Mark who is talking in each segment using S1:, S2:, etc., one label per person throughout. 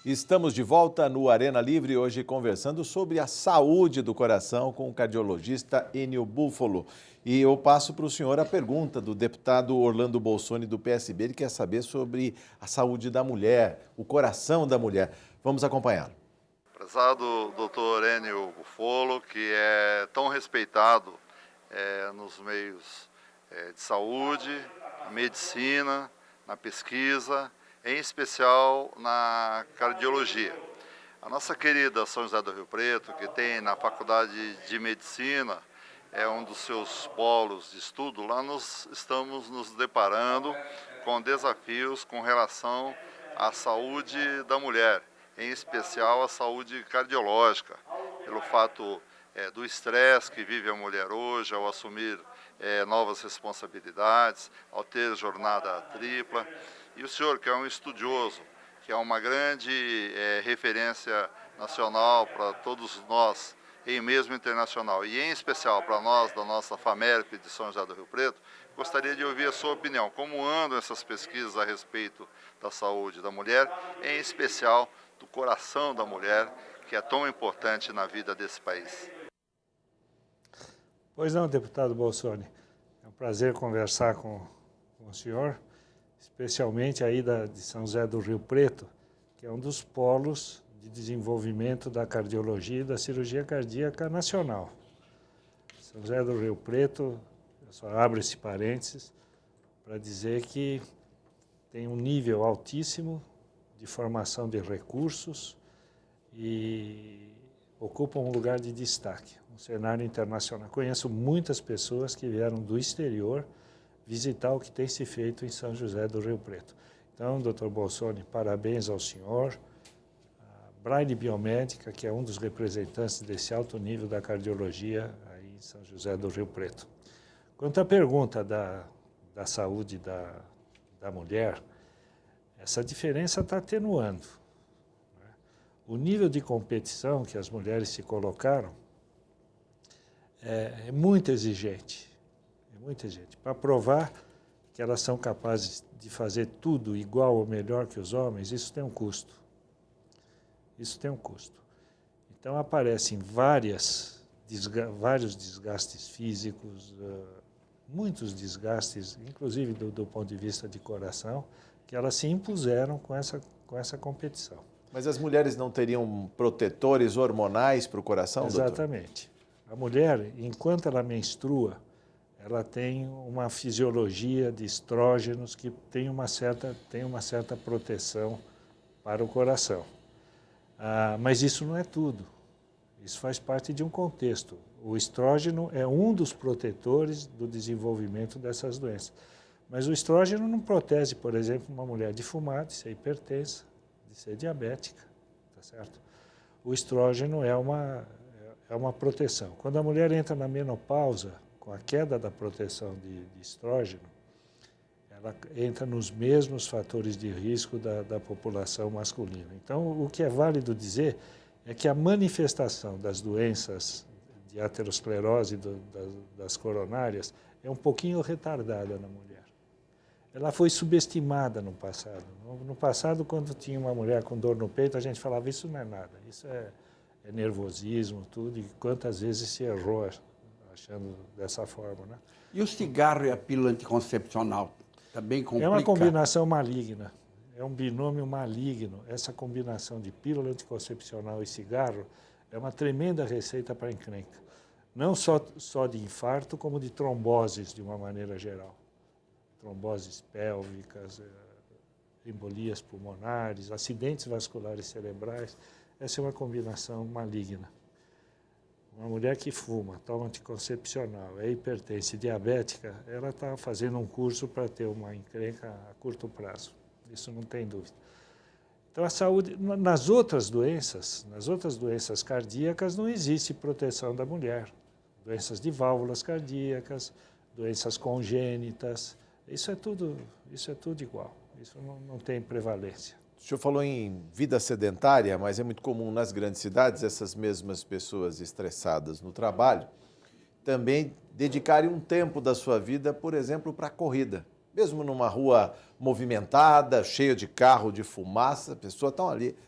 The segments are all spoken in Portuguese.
S1: Estamos de volta no Arena Livre, hoje conversando sobre a saúde do coração com o cardiologista Enio Buffolo. E eu passo para o senhor a pergunta do deputado Orlando Bolsoni, do PSB. Ele quer saber sobre a saúde da mulher, o coração da mulher. Vamos acompanhá-lo.
S2: Prezado doutor Enio Buffolo, que é tão respeitado nos meios de saúde, na medicina, na pesquisa, em especial na cardiologia. A nossa querida São José do Rio Preto, que tem na Faculdade de Medicina, é um dos seus polos de estudo, lá nós estamos nos deparando com desafios com relação à saúde da mulher, em especial a saúde cardiológica, pelo fato do estresse que vive a mulher hoje ao assumir novas responsabilidades, ao ter jornada tripla. E o senhor, que é um estudioso, que é uma grande referência nacional para todos nós, e mesmo internacional, e em especial para nós, da nossa FAMERP de São José do Rio Preto, gostaria de ouvir a sua opinião. Como andam essas pesquisas a respeito da saúde da mulher, em especial do coração da mulher, que é tão importante na vida desse país?
S3: Pois não, deputado Bolsoni. É um prazer conversar com o senhor, especialmente aí de São José do Rio Preto, que é um dos polos de desenvolvimento da cardiologia e da cirurgia cardíaca nacional. São José do Rio Preto, eu só abro esse parênteses para dizer que tem um nível altíssimo de formação de recursos e ocupa um lugar de destaque, um cenário internacional. Conheço muitas pessoas que vieram do exterior visitar o que tem se feito em São José do Rio Preto. Então, doutor Bolsoni, parabéns ao senhor. A Braille Biomédica, que é um dos representantes desse alto nível da cardiologia aí em São José do Rio Preto. Quanto à pergunta da saúde da mulher, essa diferença está atenuando. O nível de competição que as mulheres se colocaram é muito exigente. É muito exigente. Para provar que elas são capazes de fazer tudo igual ou melhor que os homens, isso tem um custo. Isso tem um custo. Então, aparecem vários desgastes físicos, muitos desgastes, inclusive do ponto de vista de coração, que elas se impuseram com essa competição.
S1: Mas as mulheres não teriam protetores hormonais para o coração, doutor?
S3: Exatamente. A mulher, enquanto ela menstrua, ela tem uma fisiologia de estrógenos que tem uma certa proteção para o coração. Mas isso não é tudo. Isso faz parte de um contexto. O estrógeno é um dos protetores do desenvolvimento dessas doenças. Mas o estrógeno não protege, por exemplo, uma mulher de fumar, de ser hipertensa, de ser diabética, tá certo? O estrógeno é uma proteção. Quando a mulher entra na menopausa, com a queda da proteção de estrógeno, ela entra nos mesmos fatores de risco da população masculina. Então, o que é válido dizer é que a manifestação das doenças de aterosclerose das coronárias é um pouquinho retardada na mulher. Ela foi subestimada no passado. No passado, quando tinha uma mulher com dor no peito, a gente falava, isso não é nada, isso é nervosismo, tudo, e quantas vezes se errou achando dessa forma, né?
S4: E o cigarro e a pílula anticoncepcional? Está bem complicado.
S3: É uma combinação maligna, é um binômio maligno. Essa combinação de pílula anticoncepcional e cigarro é uma tremenda receita para encrenca. Não só de infarto, como de tromboses, de uma maneira geral. Tromboses pélvicas, embolias pulmonares, acidentes vasculares cerebrais. Essa é uma combinação maligna. Uma mulher que fuma, toma anticoncepcional, é hipertensa e diabética, ela está fazendo um curso para ter uma encrenca a curto prazo. Isso não tem dúvida. Então, a saúde, nas outras doenças cardíacas, não existe proteção da mulher. Doenças de válvulas cardíacas, doenças congênitas, isso é tudo igual. Isso não tem prevalência.
S1: O senhor falou em vida sedentária, mas é muito comum nas grandes cidades essas mesmas pessoas estressadas no trabalho também dedicarem um tempo da sua vida, por exemplo, para a corrida. Mesmo numa rua movimentada, cheia de carro, de fumaça,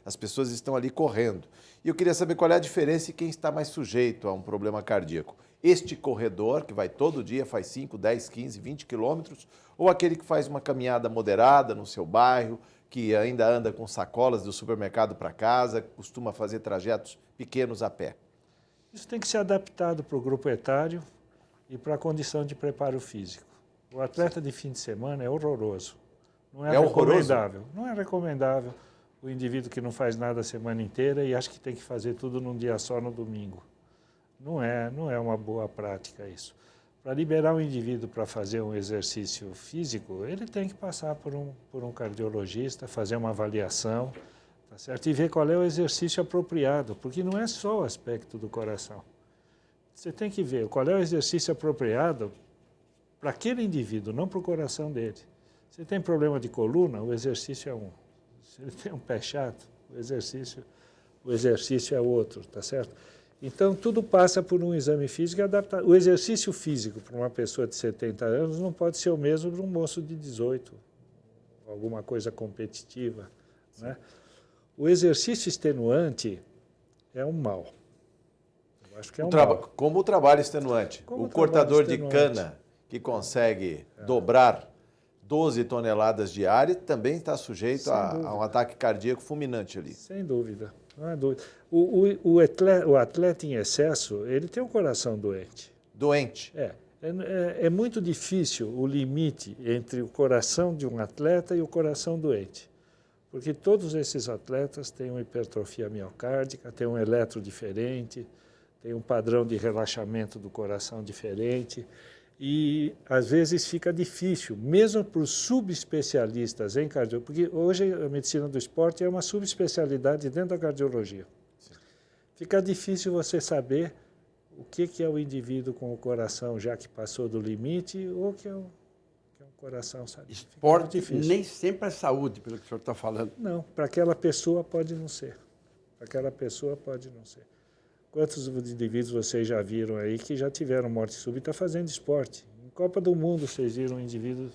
S1: as pessoas estão ali correndo. E eu queria saber qual é a diferença e quem está mais sujeito a um problema cardíaco. Este corredor, que vai todo dia, faz 5, 10, 15, 20 quilômetros, ou aquele que faz uma caminhada moderada no seu bairro, que ainda anda com sacolas do supermercado para casa, costuma fazer trajetos pequenos a pé?
S3: Isso tem que ser adaptado para o grupo etário e para a condição de preparo físico. O atleta de fim de semana é horroroso. Não é recomendável. Não é recomendável o indivíduo que não faz nada a semana inteira e acha que tem que fazer tudo num dia só no domingo. Não é uma boa prática isso. Para liberar o indivíduo para fazer um exercício físico, ele tem que passar por um cardiologista, fazer uma avaliação, tá certo? E ver qual é o exercício apropriado, porque não é só o aspecto do coração. Você tem que ver qual é o exercício apropriado para aquele indivíduo, não para o coração dele. Se tem problema de coluna, o exercício é um. Se ele tem um pé chato, o exercício é outro, tá certo? Então, tudo passa por um exame físico e adaptado. O exercício físico para uma pessoa de 70 anos não pode ser o mesmo para um moço de 18, alguma coisa competitiva, né? O exercício extenuante é um mal. Eu acho que é um mal.
S1: Como o trabalho extenuante. O cortador de cana que consegue dobrar 12 toneladas diárias também está sujeito a um ataque cardíaco fulminante ali.
S3: Sem dúvida, não é dúvida. O atleta em excesso, ele tem um coração doente.
S1: Doente?
S3: É muito difícil o limite entre o coração de um atleta e o coração doente. Porque todos esses atletas têm uma hipertrofia miocárdica, têm um eletro diferente, têm um padrão de relaxamento do coração diferente. E, às vezes, fica difícil, mesmo para os subespecialistas em cardiologia, porque hoje a medicina do esporte é uma subespecialidade dentro da cardiologia. Sim. Fica difícil você saber o que é o indivíduo com o coração já que passou do limite ou que é um coração, sabe?
S4: Esporte nem sempre é saúde, pelo que o senhor está falando.
S3: Não, para aquela pessoa pode não ser. Para aquela pessoa pode não ser. Quantos indivíduos vocês já viram aí que já tiveram morte súbita fazendo esporte? Em Copa do Mundo, vocês viram um indivíduo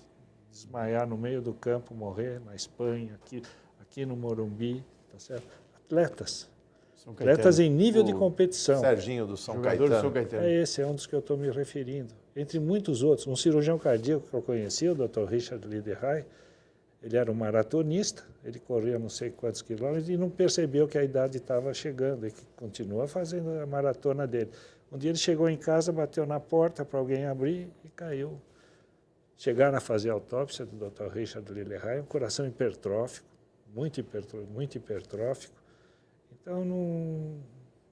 S3: desmaiar no meio do campo, morrer na Espanha, aqui no Morumbi, tá certo? Atletas. Atletas em nível de competição.
S1: Serginho do São Caetano.
S3: Esse é um dos que eu estou me referindo. Entre muitos outros, um cirurgião cardíaco que eu conheci, o Dr. Richard Liederhay, ele era um maratonista, ele corria não sei quantos quilômetros e não percebeu que a idade estava chegando e que continua fazendo a maratona dele. Um dia ele chegou em casa, bateu na porta para alguém abrir e caiu. Chegaram a fazer a autópsia do Dr. Richard Liederhay, um coração hipertrófico, muito hipertrófico. Então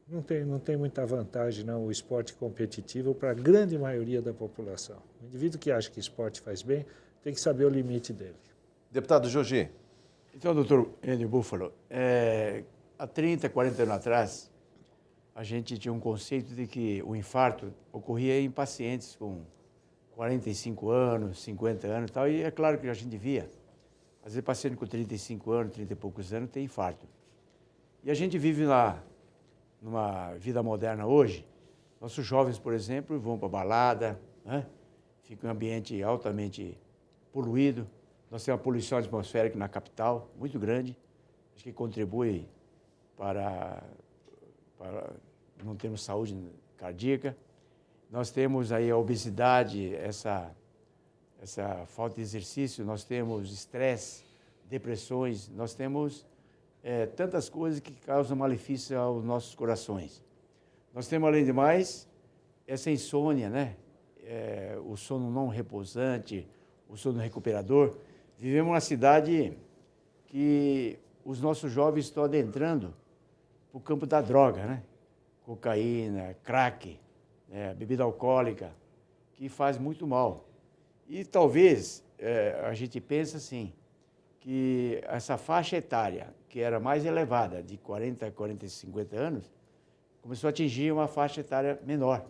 S3: não tem muita vantagem não, o esporte competitivo para a grande maioria da população. O indivíduo que acha que esporte faz bem tem que saber o limite dele.
S1: Deputado Jogi.
S4: Então, doutor Enio Buffalo, há 30, 40 anos atrás, a gente tinha um conceito de que o infarto ocorria em pacientes com 45 anos, 50 anos e tal, e é claro que a gente via. Às vezes, paciente com 35 anos, 30 e poucos anos, tem infarto. E a gente vive lá, numa vida moderna hoje, nossos jovens, por exemplo, vão para balada, né? Fica um ambiente altamente poluído. Nós temos uma poluição atmosférica na capital, muito grande, acho que contribui para não termos saúde cardíaca. Nós temos aí a obesidade, essa falta de exercício, nós temos estresse, depressões, nós temos tantas coisas que causam malefício aos nossos corações. Nós temos, além de mais, essa insônia, né? O sono não repousante, o sono recuperador. Vivemos uma cidade que os nossos jovens estão adentrando para o campo da droga, né? Cocaína, crack, bebida alcoólica, que faz muito mal. E talvez a gente pense assim, que essa faixa etária, que era mais elevada, de 40, 50 anos, começou a atingir uma faixa etária menor,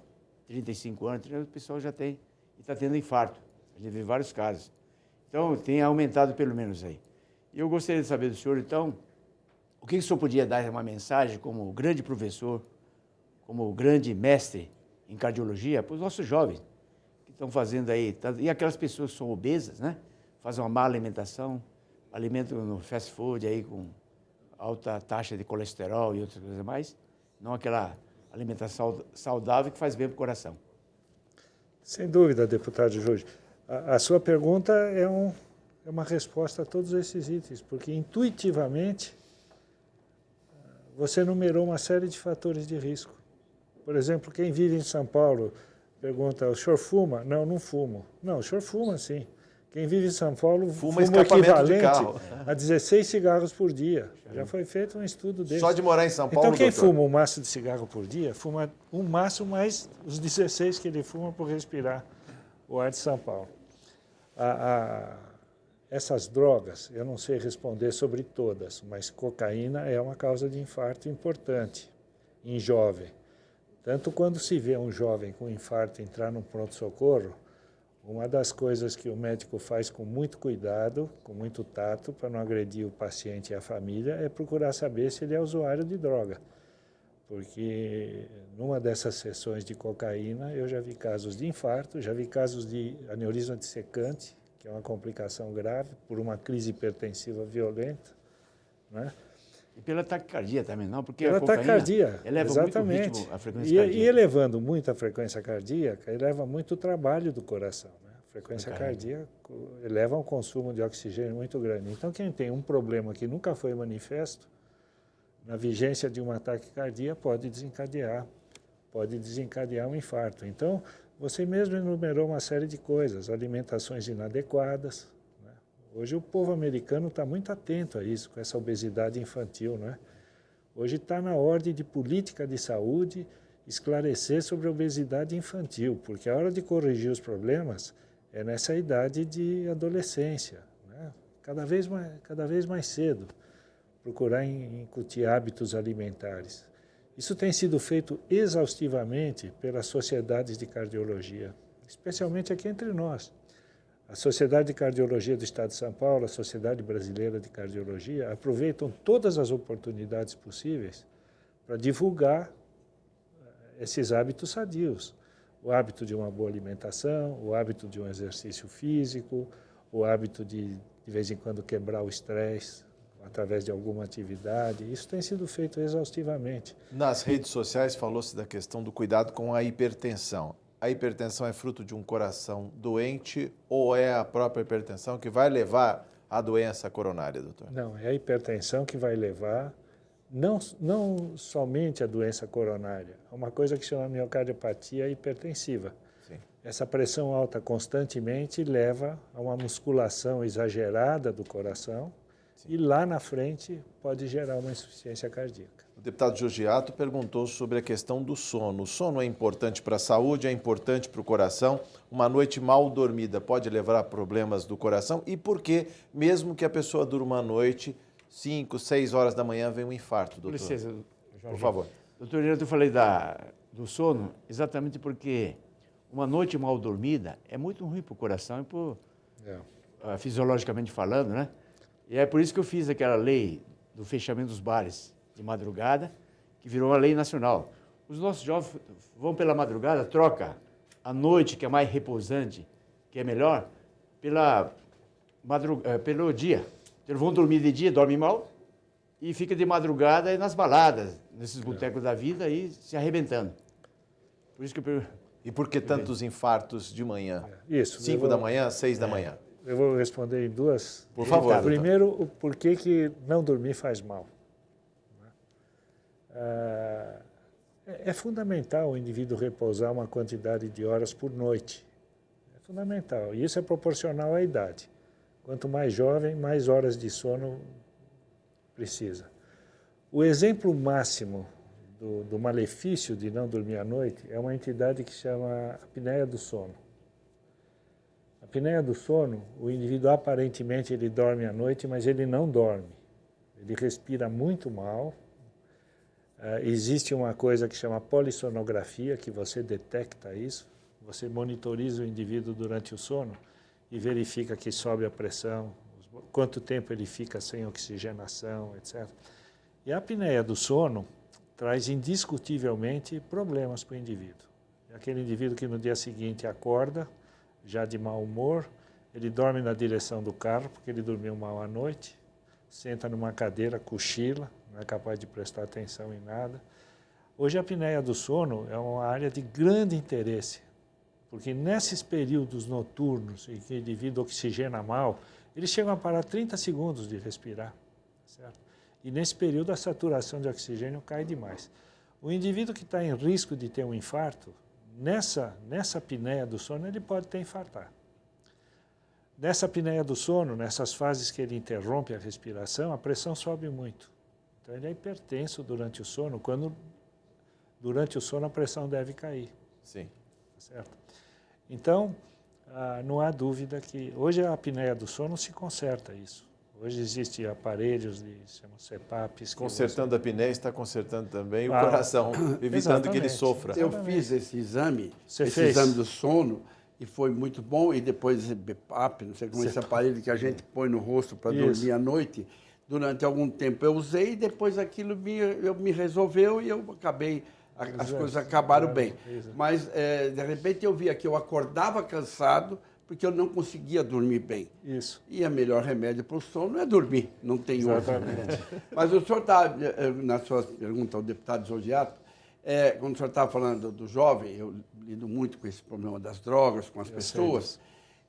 S4: 35 anos, o pessoal já tem, e está tendo infarto. A gente vê vários casos. Então, tem aumentado pelo menos aí. E eu gostaria de saber do senhor, então, o que o senhor podia dar uma mensagem como grande professor, como grande mestre em cardiologia para os nossos jovens que estão fazendo aí, e aquelas pessoas que são obesas, né? faz uma má alimentação, alimento no fast food aí com alta taxa de colesterol e outras coisas mais, não aquela alimentação saudável que faz bem para o coração.
S3: Sem dúvida, deputado Jorge. A sua pergunta é uma resposta a todos esses itens, porque intuitivamente você numerou uma série de fatores de risco. Por exemplo, quem vive em São Paulo pergunta, o senhor fuma? Não, não fumo. Não, o senhor fuma sim. Quem vive em São Paulo fuma equivalente a 16 cigarros por dia. Já foi feito um estudo desse.
S1: Só de morar em São Paulo,
S3: então, quem
S1: doutor?
S3: fuma um maço de cigarro por dia, fuma um maço mais os 16 que ele fuma por respirar o ar de São Paulo. Essas drogas, eu não sei responder sobre todas, mas cocaína é uma causa de infarto importante em jovem. Tanto quando se vê um jovem com infarto entrar num pronto-socorro, uma das coisas que o médico faz com muito cuidado, com muito tato, para não agredir o paciente e a família, é procurar saber se ele é usuário de droga. Porque numa dessas sessões de cocaína, eu já vi casos de infarto, já vi casos de aneurisma dissecante, que é uma complicação grave, por uma crise hipertensiva violenta, né?
S4: E pela taquicardia também, não? Porque
S3: pela
S4: a cocaína
S3: taquicardia,
S4: eleva
S3: exatamente.
S4: muito o ritmo, a frequência cardíaca.
S3: E elevando muito a frequência cardíaca, eleva muito o trabalho do coração, né? A frequência cardíaca eleva um consumo de oxigênio muito grande. Então, quem tem um problema que nunca foi manifesto, na vigência de uma taquicardia, pode desencadear um infarto. Então, você mesmo enumerou uma série de coisas, alimentações inadequadas, né? Hoje o povo americano está muito atento a isso, com essa obesidade infantil, né? Hoje está na ordem de política de saúde esclarecer sobre a obesidade infantil, porque a hora de corrigir os problemas é nessa idade de adolescência, né? Cada vez mais cedo, procurar incutir hábitos alimentares. Isso tem sido feito exaustivamente pelas sociedades de cardiologia, especialmente aqui entre nós. A Sociedade de Cardiologia do Estado de São Paulo, a Sociedade Brasileira de Cardiologia, aproveitam todas as oportunidades possíveis para divulgar esses hábitos sadios. O hábito de uma boa alimentação, o hábito de um exercício físico, o hábito de vez em quando, quebrar o estresse através de alguma atividade. Isso tem sido feito exaustivamente.
S1: Nas redes sociais falou-se da questão do cuidado com a hipertensão. A hipertensão é fruto de um coração doente ou é a própria hipertensão que vai levar à doença coronária, doutor?
S3: Não, é a hipertensão que vai levar não somente à doença coronária, a uma coisa que chama miocardiopatia hipertensiva.
S1: Sim.
S3: Essa pressão alta constantemente leva a uma musculação exagerada do coração. Sim. E lá na frente pode gerar uma insuficiência cardíaca.
S1: O deputado Giorgiato perguntou sobre a questão do sono. O sono é importante para a saúde, é importante para o coração. Uma noite mal dormida pode levar a problemas do coração. E por que, mesmo que a pessoa durma à noite, 5, 6 horas da manhã, vem um infarto, doutor?
S4: Licença, Jorge.
S1: Por favor.
S4: Doutor, eu falei do sono exatamente porque uma noite mal dormida é muito ruim para o coração e fisiologicamente falando, né? E é por isso que eu fiz aquela lei do fechamento dos bares de madrugada, que virou uma lei nacional. Os nossos jovens vão pela madrugada, troca a noite, que é mais repousante, que é melhor, pelo dia. Eles vão dormir de dia, dormem mal, e fica de madrugada nas baladas, nesses botecos da vida, aí se arrebentando. Por isso que
S1: E por que tantos infartos de manhã?
S3: Isso.
S1: 5 da manhã, 6 da manhã?
S3: Eu vou responder em duas.
S1: Por favor.
S3: Primeiro, o porquê que não dormir faz mal. É fundamental o indivíduo repousar uma quantidade de horas por noite. É fundamental. E isso é proporcional à idade. Quanto mais jovem, mais horas de sono precisa. O exemplo máximo do malefício de não dormir à noite é uma entidade que chama apneia do sono. A apneia do sono, o indivíduo aparentemente ele dorme à noite, mas ele não dorme. Ele respira muito mal. Existe uma coisa que chama polissonografia, que você detecta isso. Você monitoriza o indivíduo durante o sono e verifica que sobe a pressão, quanto tempo ele fica sem oxigenação, etc. E a apneia do sono traz indiscutivelmente problemas para o indivíduo. É aquele indivíduo que no dia seguinte acorda já de mau humor, ele dorme na direção do carro, porque ele dormiu mal à noite, senta numa cadeira, cochila, não é capaz de prestar atenção em nada. Hoje a apneia do sono é uma área de grande interesse, porque nesses períodos noturnos em que o indivíduo oxigena mal, eles chegam a parar 30 segundos de respirar, certo? E nesse período a saturação de oxigênio cai demais. O indivíduo que está em risco de ter um infarto, nessa apneia do sono, ele pode ter infartar. Nessa apneia do sono, nessas fases que ele interrompe a respiração, a pressão sobe muito. Então ele é hipertenso durante o sono, quando durante o sono a pressão deve cair.
S1: Sim.
S3: Certo? Então, não há dúvida que hoje a apneia do sono se conserta isso. Hoje existem aparelhos de chamam CPAPs.
S1: Consertando a apneia, está consertando também o coração, evitando que ele sofra.
S5: Eu fiz esse exame,
S3: Você
S5: esse
S3: fez?
S5: exame do sono, e foi muito bom. E depois esse BPAP, não sei como esse aparelho que a gente põe no rosto para dormir à noite. Durante algum tempo eu usei e depois aquilo me resolveu e eu acabei, as coisas acabaram bem. Mas, de repente, eu via que eu acordava cansado porque eu não conseguia dormir bem.
S3: Isso.
S5: E o melhor remédio para o sono é dormir, não tem outro.
S3: Exatamente.
S5: Mas o senhor está, na sua pergunta ao deputado Zodiato, quando o senhor estava falando do jovem, eu lido muito com esse problema das drogas, com as pessoas,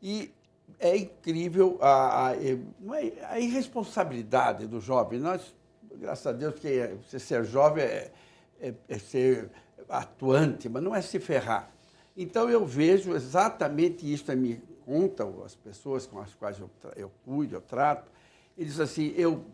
S5: e é incrível a irresponsabilidade do jovem. Nós, graças a Deus, que você ser jovem é ser atuante, mas não é se ferrar. Então, eu vejo exatamente isso, me contam as pessoas com as quais eu cuido, eu trato, e diz assim, eu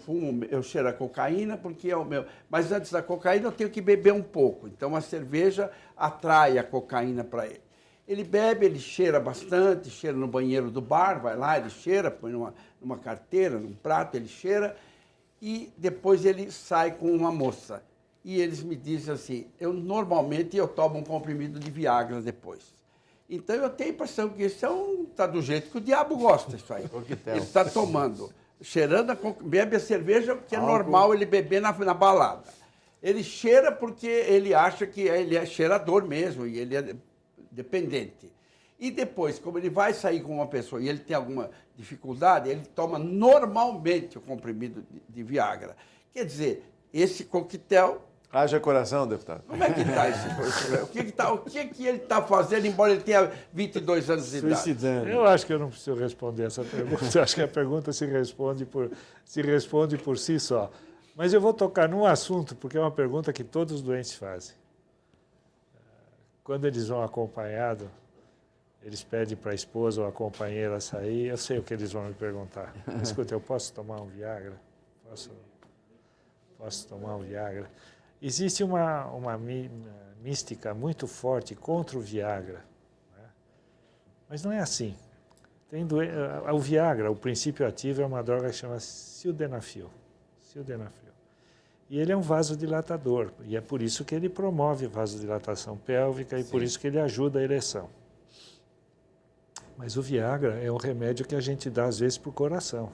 S5: fumo, eu cheiro a cocaína porque é o meu... Mas antes da cocaína eu tenho que beber um pouco. Então, a cerveja atrai a cocaína para ele. Ele bebe, ele cheira bastante, cheira no banheiro do bar, vai lá, ele cheira, põe numa carteira, num prato, ele cheira, e depois ele sai com uma moça. E eles me dizem assim, normalmente eu tomo um comprimido de Viagra depois. Então eu tenho a impressão que isso está do jeito que o diabo gosta, isso aí. Ele está tomando, cheirando, bebe a cerveja, porque é normal ele beber na balada. Ele cheira porque ele acha que ele é cheirador mesmo, e ele é dependente. E depois, como ele vai sair com uma pessoa e ele tem alguma dificuldade, ele toma normalmente o comprimido de Viagra. Quer dizer, esse coquetel...
S1: Haja coração, deputado.
S5: Como é que está esse coquetel? O que ele está fazendo, embora ele tenha 22 anos de idade?
S4: Suicidando.
S3: Eu acho que eu não preciso responder essa pergunta. Eu acho que a pergunta se responde por si só. Mas eu vou tocar num assunto, porque é uma pergunta que todos os doentes fazem. Quando eles vão acompanhado, eles pedem para a esposa ou a companheira sair, eu sei o que eles vão me perguntar. Escuta, eu posso tomar um Viagra? Posso tomar um Viagra? Existe uma mística muito forte contra o Viagra, né? Mas não é assim. O Viagra, o princípio ativo, é uma droga que chama sildenafil. E ele é um vasodilatador, e é por isso que ele promove vasodilatação pélvica e por isso que ele ajuda a ereção. Mas o Viagra é um remédio que a gente dá, às vezes, para o coração.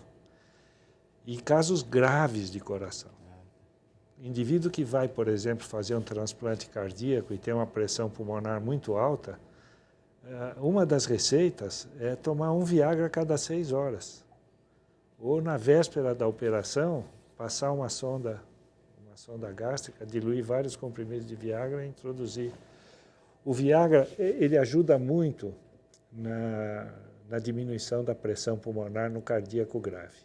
S3: E casos graves de coração. Indivíduo que vai, por exemplo, fazer um transplante cardíaco e tem uma pressão pulmonar muito alta, uma das receitas é tomar um Viagra a cada 6 horas. Ou, na véspera da operação, passar uma sonda gástrica, diluir vários comprimidos de Viagra e introduzir. O Viagra, ele ajuda muito na diminuição da pressão pulmonar no cardíaco grave.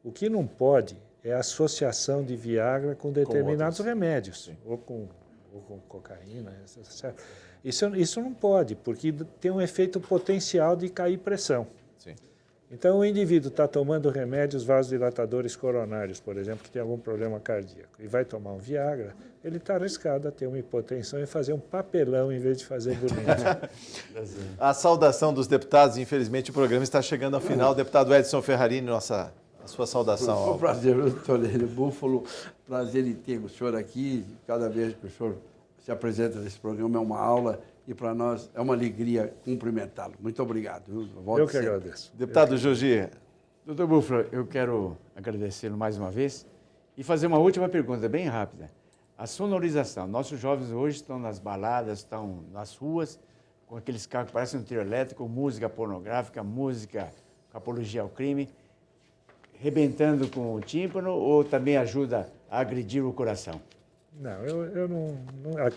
S3: O que não pode é a associação de Viagra com determinados remédios, ou com cocaína, etc. Isso não pode, porque tem um efeito potencial de cair pressão.
S1: Sim.
S3: Então, o indivíduo está tomando remédios vasodilatadores coronários, por exemplo, que tem algum problema cardíaco, e vai tomar um Viagra, ele está arriscado a ter uma hipotensão e fazer um papelão em vez de fazer bonito.
S1: A saudação dos deputados, infelizmente o programa está chegando ao final. Deputado Edson Ferrarini, a sua saudação.
S5: Foi um prazer, doutor Enio Búfalo. Prazer em ter o senhor aqui. Cada vez que o senhor se apresenta nesse programa é uma aula e para nós é uma alegria cumprimentá-lo. Muito obrigado.
S3: Eu que agradeço.
S1: Deputado Jogi.
S4: Doutor Búfalo, eu quero agradecê-lo mais uma vez e fazer uma última pergunta, bem rápida. A sonorização. Nossos jovens hoje estão nas baladas, estão nas ruas com aqueles carros que parecem um trio elétrico, música pornográfica, música com apologia ao crime, rebentando com o tímpano, ou também ajuda a agredir o coração?
S3: Não, eu não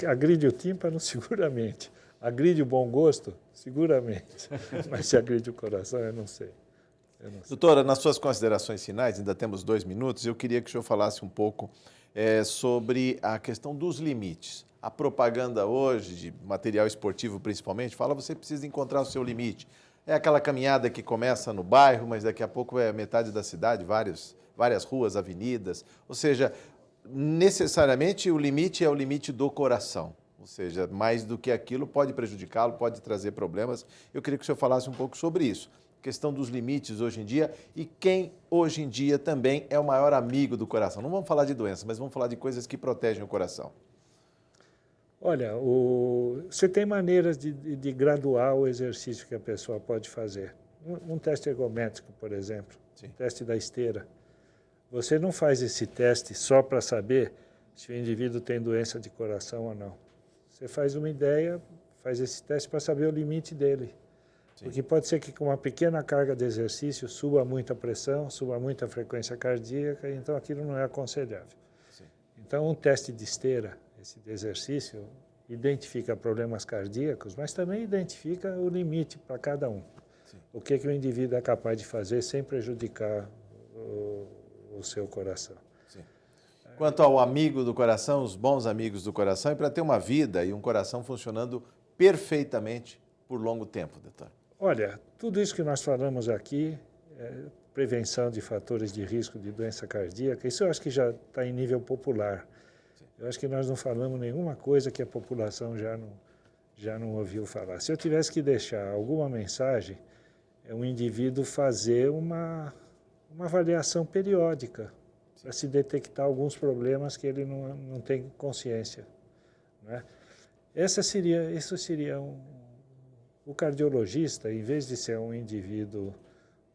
S3: agride o tímpano, seguramente. Agride o bom gosto, seguramente. Mas se agride o coração, eu não sei.
S1: Doutora, nas suas considerações finais, ainda temos 2 minutos, eu queria que o senhor falasse um pouco sobre a questão dos limites. A propaganda hoje, de material esportivo principalmente, fala que você precisa encontrar o seu limite. É aquela caminhada que começa no bairro, mas daqui a pouco é metade da cidade, várias ruas, avenidas. Ou seja, necessariamente o limite é o limite do coração. Ou seja, mais do que aquilo pode prejudicá-lo, pode trazer problemas. Eu queria que o senhor falasse um pouco sobre isso. Questão dos limites hoje em dia e quem hoje em dia também é o maior amigo do coração. Não vamos falar de doenças, mas vamos falar de coisas que protegem o coração.
S3: Olha, você tem maneiras de graduar o exercício que a pessoa pode fazer. Um teste ergométrico, por exemplo, um teste da esteira. Você não faz esse teste só para saber se o indivíduo tem doença de coração ou não. Você faz uma ideia, faz esse teste para saber o limite dele. Sim. Porque pode ser que com uma pequena carga de exercício suba muito a pressão, suba muito a frequência cardíaca, então aquilo não é aconselhável. Sim. Então, um teste de esteira, esse exercício, identifica problemas cardíacos, mas também identifica o limite para cada um. Sim. O que o indivíduo é capaz de fazer sem prejudicar o seu coração. Sim.
S1: Quanto ao amigo do coração, os bons amigos do coração, é para ter uma vida e um coração funcionando perfeitamente por longo tempo, doutor.
S3: Olha, tudo isso que nós falamos aqui, prevenção de fatores de risco de doença cardíaca, isso eu acho que já está em nível popular. Sim. Eu acho que nós não falamos nenhuma coisa que a população já não ouviu falar. Se eu tivesse que deixar alguma mensagem, é um indivíduo fazer uma avaliação periódica para se detectar alguns problemas que ele não tem consciência. Né? Isso seria o cardiologista, em vez de ser um indivíduo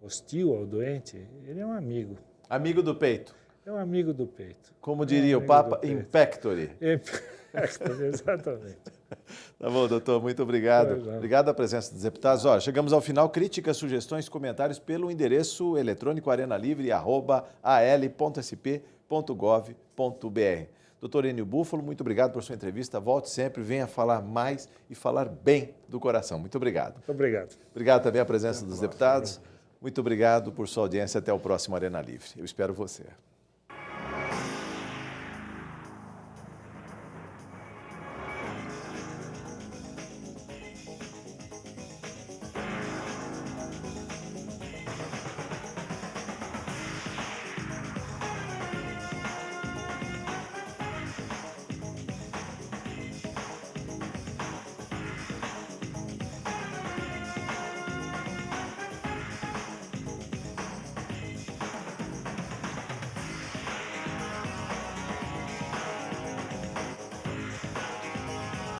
S3: hostil ao doente, ele é um amigo.
S1: Amigo do peito.
S3: É um amigo do peito.
S1: Como diria o Papa, in pectore.
S3: Exatamente.
S1: Tá bom, doutor, muito obrigado. Obrigado a presença dos deputados. Chegamos ao final. Críticas, sugestões, comentários pelo endereço eletrônico arenalivre@al.sp.gov.br. Doutor Enio Búfalo, muito obrigado por sua entrevista. Volte sempre, venha falar mais e falar bem do coração. Muito obrigado.
S3: Muito obrigado.
S1: Obrigado também à presença dos deputados. Muito obrigado por sua audiência. Até o próximo Arena Livre. Eu espero você.